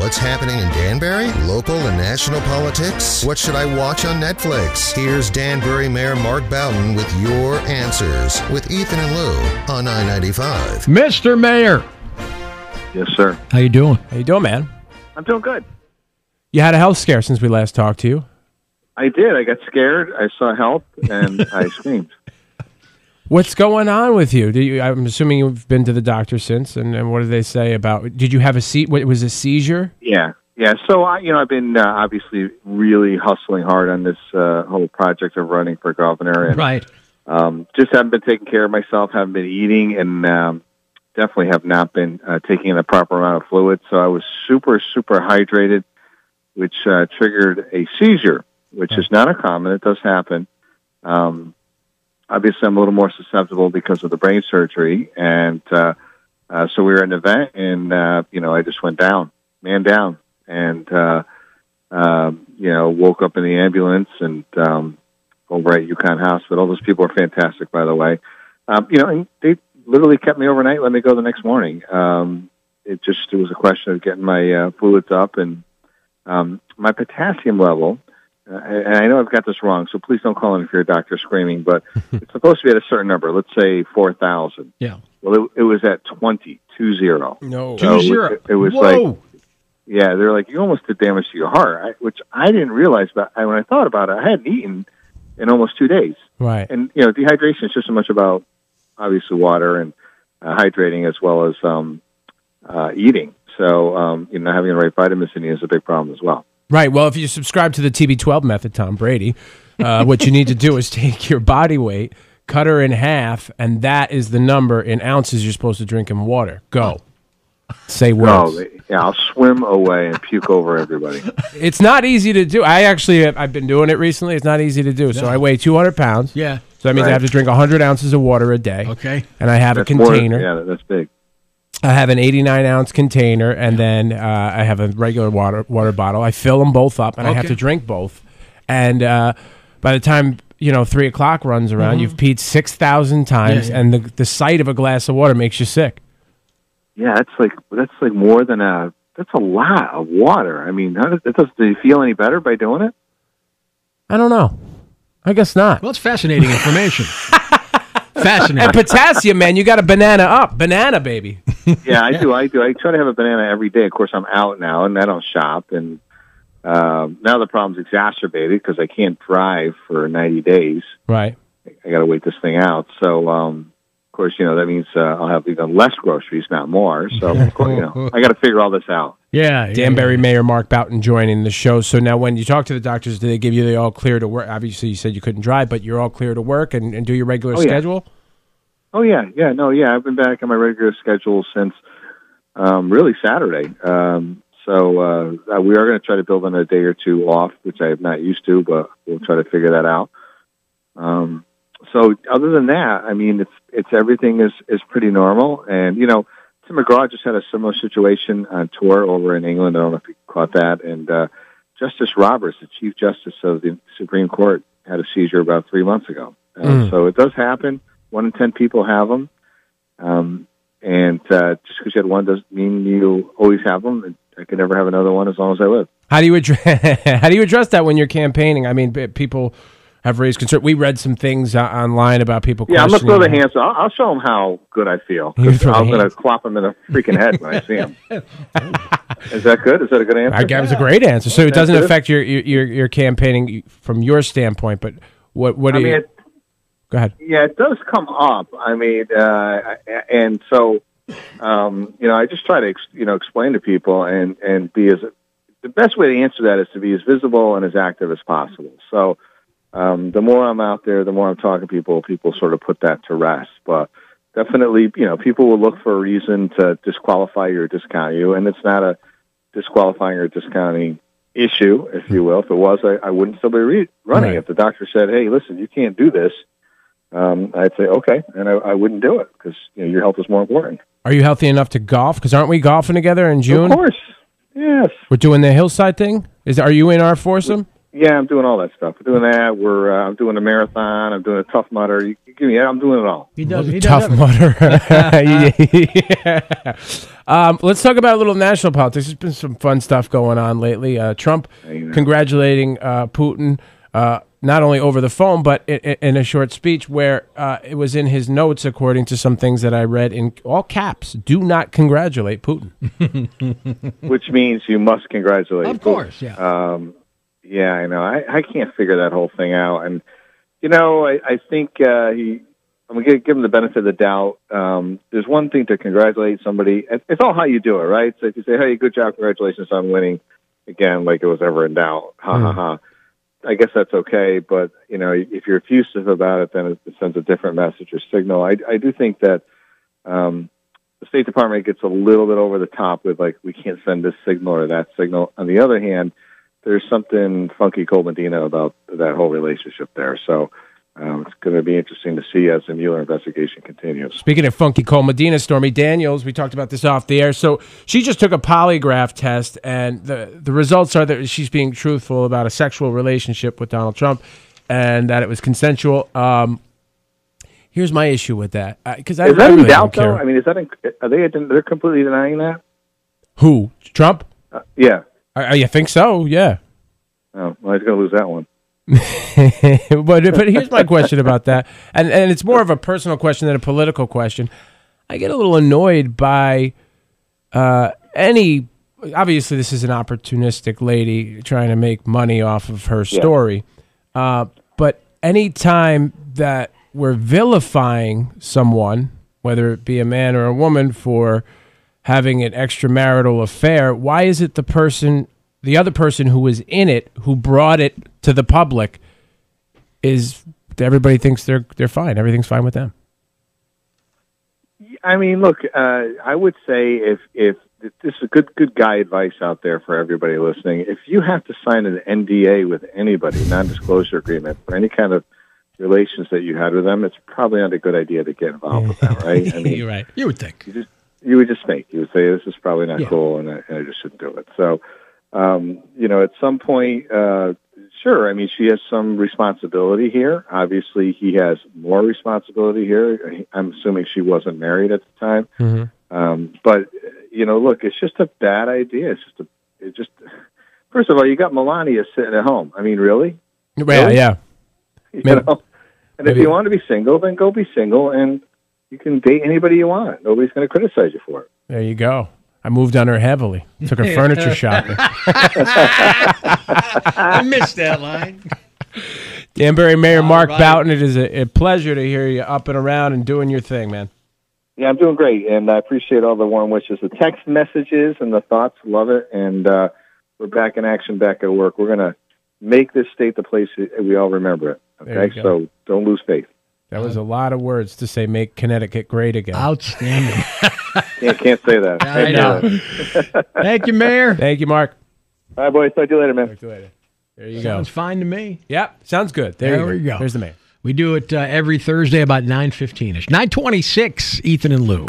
What's happening in Danbury? Local and national politics? What should I watch on Netflix? Here's Danbury Mayor Mark Boughton with your answers with Ethan and Lou on I-95. Mr. Mayor. Yes, sir. How you doing? How you doing, man? I'm doing good. You had a health scare since we last talked to you. I did. I got scared. I saw help, and I screamed. What's going on with you? I'm assuming you've been to the doctor since, and what did they say about? Did you have what was a seizure? Yeah. So I've been obviously really hustling hard on this whole project of running for governor, and Right. Just haven't been taking care of myself. Haven't been eating, and definitely have not been taking the proper amount of fluid. So I was super hydrated, which triggered a seizure, which is not uncommon. It does happen. Obviously, I'm a little more susceptible because of the brain surgery, and so we were in an event, and I just went down, and woke up in the ambulance and over at UConn Hospital. Those people are fantastic, by the way. And they literally kept me overnight, let me go the next morning. It was a question of getting my fluids up, and my potassium level. And I know I've got this wrong, so please don't call in if you're a doctor screaming, but it's supposed to be at a certain number, let's say 4,000. Yeah. Well, it was at 20. No. So 20. it was Whoa. they're like, you almost did damage to your heart, which I didn't realize. But when I thought about it, I hadn't eaten in almost 2 days. Right. And, dehydration is just so much about, obviously, water and hydrating as well as eating. So, having the right vitamins in you is a big problem as well. Right. Well, if you subscribe to the TB12 method, Tom Brady, what you need to do is take your body weight, cut her in half, and that is the number in ounces you're supposed to drink in water. Go. Say words. I'll swim away and puke over everybody. It's not easy to do. I've been doing it recently. It's not easy to do. So I weigh 200 pounds. Yeah. So that means I have to drink 100 ounces of water a day. Okay. And I have That's a container. That's big. I have an 89-ounce container, and then I have a regular water bottle. I fill them both up, and I have to drink both. And by the time 3 o'clock runs around, you've peed 6,000 times, and the sight of a glass of water makes you sick. Yeah, that's like more than that's a lot of water. I mean, do you feel any better by doing it? I don't know. I guess not. Well, it's fascinating information. Fascinating. And potassium, man, you got a banana, baby. Yeah, I do. I try to have a banana every day. Of course, I'm out now, and I don't shop. And now the problem's exacerbated because I can't drive for 90 days. Right. I got to wait this thing out. So, of course, that means I'll have even less groceries, not more. So, of course, I got to figure all this out. Yeah. Danbury Mayor Mark Boughton joining the show. So now when you talk to the doctors, do they give you the all clear to work? Obviously, you said you couldn't drive, but you're all clear to work and do your regular schedule? Oh, yeah. I've been back on my regular schedule since really Saturday. So we are going to try to build in a day or two off, which I have not used to, but we'll try to figure that out. So other than that, I mean, it's everything is pretty normal. And, Tim McGraw just had a similar situation on tour over in England. I don't know if you caught that. And Justice Roberts, the Chief Justice of the Supreme Court, had a seizure about 3 months ago. So it does happen. 1 in 10 people have them. And just because you had one doesn't mean you always have them. I could never have another one as long as I live. How do you address that when you're campaigning? I mean, people have raised concern. We read some things online about people questioning. I'm going to throw the hands up. I'll show them how good I feel. I'm going to clop them in the freaking head when I see them. Is that good? Is that a good answer? That was a great answer. So it doesn't affect your campaigning from your standpoint, but what do you... Go ahead. Yeah, it does come up. I mean, and so, I just try to, explain to people and be the best way to answer that is to be as visible and as active as possible. So, the more I'm out there, the more I'm talking to people sort of put that to rest. But definitely, people will look for a reason to disqualify you or discount you, and it's not a disqualifying or discounting issue, if you will. If it was, I wouldn't still be running. Right. If the doctor said, hey, listen, you can't do this, I'd say, okay, and I wouldn't do it because your health is more important. Are you healthy enough to golf? Because aren't we golfing together in June? Of course, yes. We're doing the hillside thing? Are you in our foursome? Yeah, I'm doing all that stuff. I'm doing that. I'm doing a marathon. I'm doing a Tough Mudder. You give me. I'm doing it all. He does. Tough Mudder. Yeah. Let's talk about a little national politics. There's been some fun stuff going on lately. Trump congratulating Putin, not only over the phone, but in a short speech where it was in his notes, according to some things that I read in all caps, do not congratulate Putin. Which means you must congratulate Of course, Putin. yeah. Yeah, I know. I can't figure that whole thing out. And, I think I'm going to give him the benefit of the doubt. There's one thing to congratulate somebody. It's all how you do it, right? So if you say, hey, good job, congratulations on winning, again, like it was ever in doubt, ha, ha. I guess that's okay. But, if you're effusive about it, then it sends a different message or signal. I do think that the State Department gets a little bit over the top with, like, we can't send this signal or that signal. On the other hand, there's something funky Cold Medina about that whole relationship there. So it's going to be interesting to see as the Mueller investigation continues. Speaking of funky Cold Medina, Stormy Daniels, we talked about this off the air. So she just took a polygraph test, and the results are that she's being truthful about a sexual relationship with Donald Trump and that it was consensual. Here's my issue with that. Because I is that really in doubt, don't care. though? I mean, they're completely denying that? Who? Trump? Yeah. You think so? Yeah. Oh, well, he's going to lose that one. but here's my question about that, and it's more of a personal question than a political question. I get a little annoyed by obviously this is an opportunistic lady trying to make money off of her story, but any time that we're vilifying someone, whether it be a man or a woman, for having an extramarital affair, why is it the other person who was in it, who brought it to the public, everybody thinks they're fine. Everything's fine with them. I mean, look, I would say if this is good guy advice out there for everybody listening. If you have to sign an NDA with anybody, non-disclosure agreement, for any kind of relations that you had with them, it's probably not a good idea to get involved with them, right? I mean, you're right. You would think. You would just think. You would say, this is probably not cool, and I just shouldn't do it. So, at some point, sure, I mean, she has some responsibility here. Obviously, he has more responsibility here. I'm assuming she wasn't married at the time. Mm-hmm. But, look, it's just a bad idea. First of all, you got Melania sitting at home. I mean, really? Yeah. And if you want to be single, then go be single, and you can date anybody you want. Nobody's going to criticize you for it. There you go. I moved on her heavily. Took her furniture shopping. I missed that line. Danbury Mayor Mark Boughton, it is a pleasure to hear you up and around and doing your thing, man. Yeah, I'm doing great, and I appreciate all the warm wishes, the text messages and the thoughts. Love it, and we're back in action, back at work. We're going to make this state the place we all remember it, okay? So don't lose faith. That was a lot of words to say, make Connecticut great again. Outstanding. Can't say that. I know. Thank you, Mayor. Thank you, Mark. All right, boys. Talk to you later, man. Talk to you later. There you go. go. Sounds fine to me. Yep, sounds good. There we go. There's the mayor. We do it every Thursday about 9:15ish. 9:26, Ethan and Lou.